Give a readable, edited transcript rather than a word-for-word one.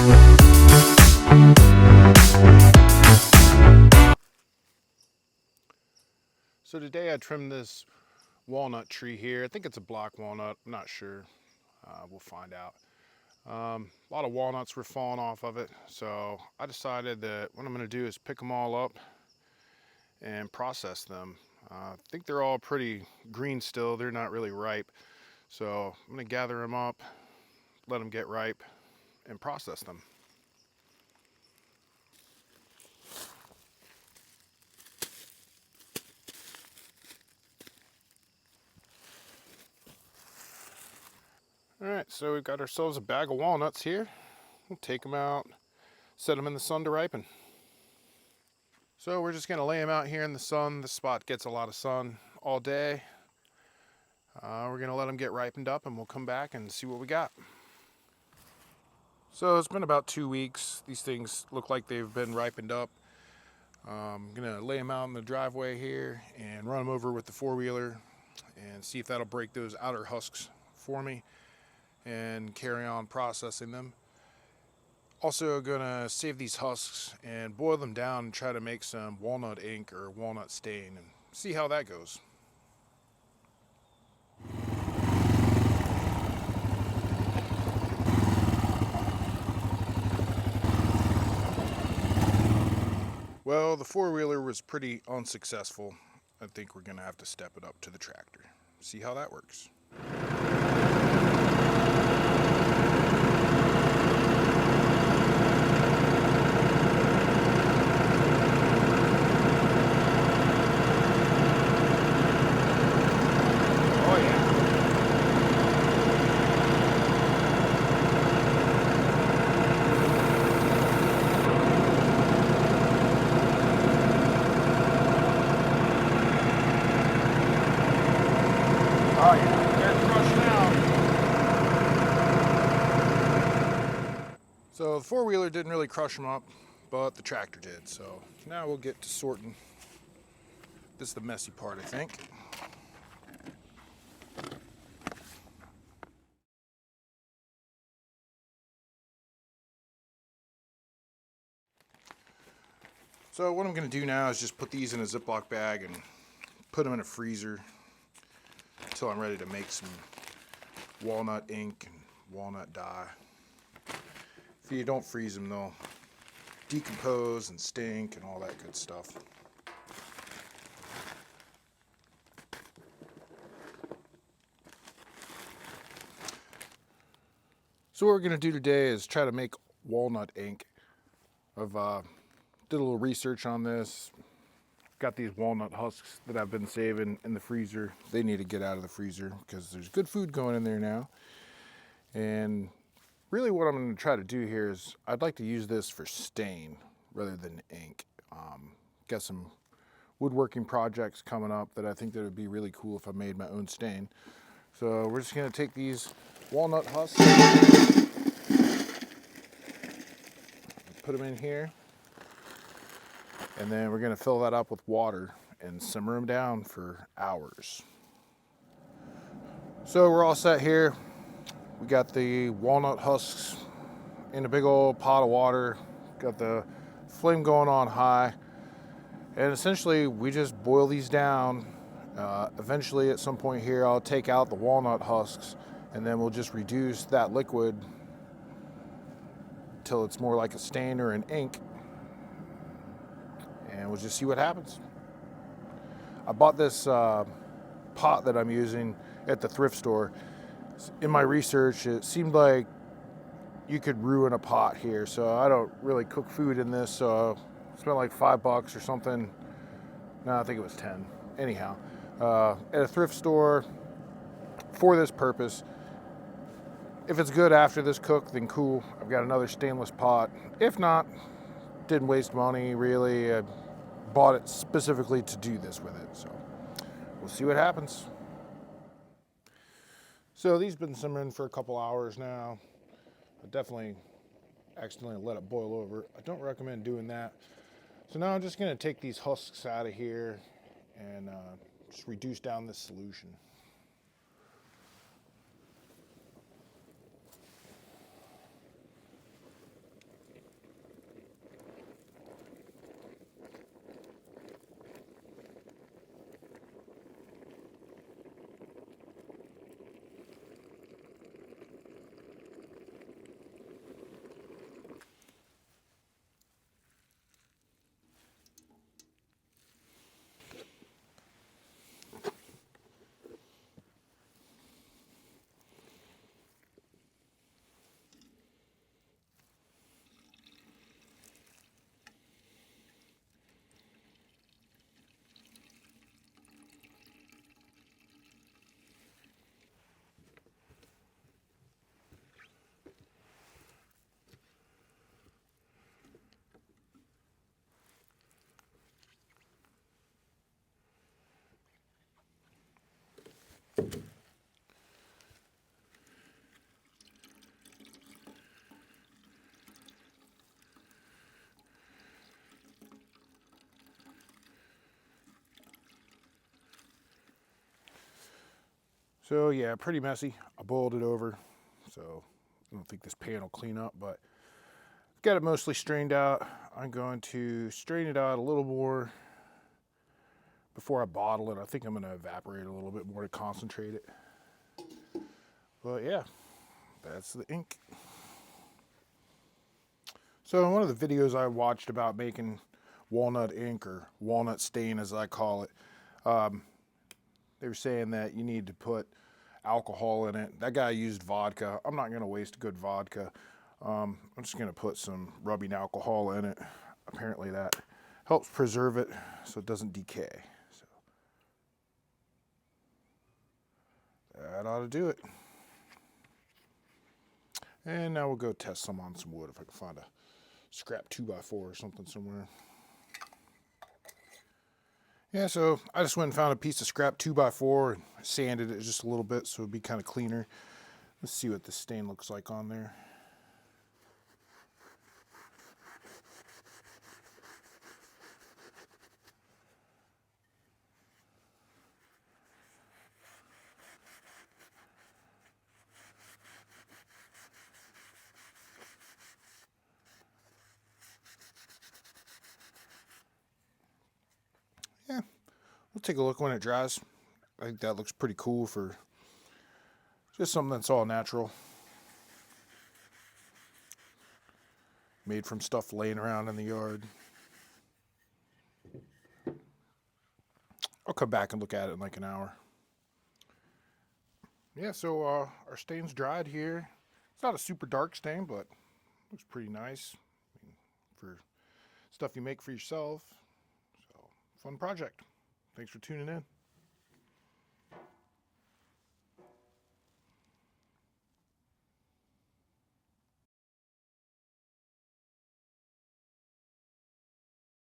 So today I trimmed this walnut tree here. I think it's a black walnut, I'm not sure. We'll find out. A lot of walnuts were falling off of it, so I decided that what I'm going to do is pick them all up and process them. I think they're all pretty green still, they're not really ripe. So I'm going to gather them up, let them get ripe, and process them. Alright, so we've got ourselves a bag of walnuts here. We'll take them out, set them in the sun to ripen. So we're just going to lay them out here in the sun. The spot gets a lot of sun all day. We're going to let them get ripened up and we'll come back and see what we got. So it's been about 2 weeks. These things look like they've been ripened up. I'm going to lay them out in the driveway here and run them over with the four-wheeler and see if that'll break those outer husks for me and carry on processing them. Also gonna save these husks and boil them down and try to make some walnut ink or walnut stain and see how that goes. Well, the four-wheeler was pretty unsuccessful. I think we're gonna have to step it up to the tractor. See how that works. Oh yeah, they're crushing out. So the four-wheeler didn't really crush them up, but the tractor did. So now we'll get to sorting. This is the messy part, I think. So what I'm going to do now is just put these in a Ziploc bag and put them in a freezer until I'm ready to make some walnut ink and walnut dye. If you don't freeze them, they'll decompose and stink and all that good stuff. So what we're going to do today is try to make walnut ink. I've did a little research on this. Got these walnut husks that I've been saving in the freezer. They need to get out of the freezer because there's good food going in there now. And really what I'm going to try to do here is I'd like to use this for stain rather than ink. Got some woodworking projects coming up that I think that would be really cool if I made my own stain. So we're just going to take these walnut husks, put them in here, and then we're going to fill that up with water and simmer them down for hours. So we're all set here. We got the walnut husks in a big old pot of water, got the flame going on high, and essentially we just boil these down. Eventually at some point here I'll take out the walnut husks and then we'll just reduce that liquid till it's more like a stain or an ink, and we'll just see what happens. I bought this pot that I'm using at the thrift store. In my research, it seemed like you could ruin a pot here, so I don't really cook food in this, so I spent like $5 or something. No, I think it was 10. Anyhow, at a thrift store for this purpose. If it's good after this cook, then cool. I've got another stainless pot. If not, didn't waste money really. I bought it specifically to do this with it, so we'll see what happens. So these have been simmering for a couple hours now. I definitely accidentally let it boil over. I don't recommend doing that. So now I'm just going to take these husks out of here and just reduce down this solution. So yeah, pretty messy. I boiled it over, so I don't think this pan will clean up, but got it mostly strained out. I'm going to strain it out a little more before I bottle it. I think I'm going to evaporate a little bit more to concentrate it. But yeah, that's the ink. So in one of the videos I watched about making walnut ink, or walnut stain as I call it, they were saying that you need to put alcohol in it. That guy used vodka. I'm not going to waste good vodka. I'm just going to put some rubbing alcohol in it. Apparently that helps preserve it so it doesn't decay. So that ought to do it. And now we'll go test some on some wood if I can find a scrap 2x4 or something somewhere. Yeah, so I just went and found a piece of scrap 2x4 and sanded it just a little bit so it'd be kind of cleaner. Let's see what the stain looks like on there. Yeah, we'll take a look when it dries. I think that looks pretty cool for just something that's all natural. Made from stuff laying around in the yard. I'll come back and look at it in like an hour. Yeah, so our stain's dried here. It's not a super dark stain, but looks pretty nice. I mean, for stuff you make for yourself. So, fun project. Thanks for tuning in.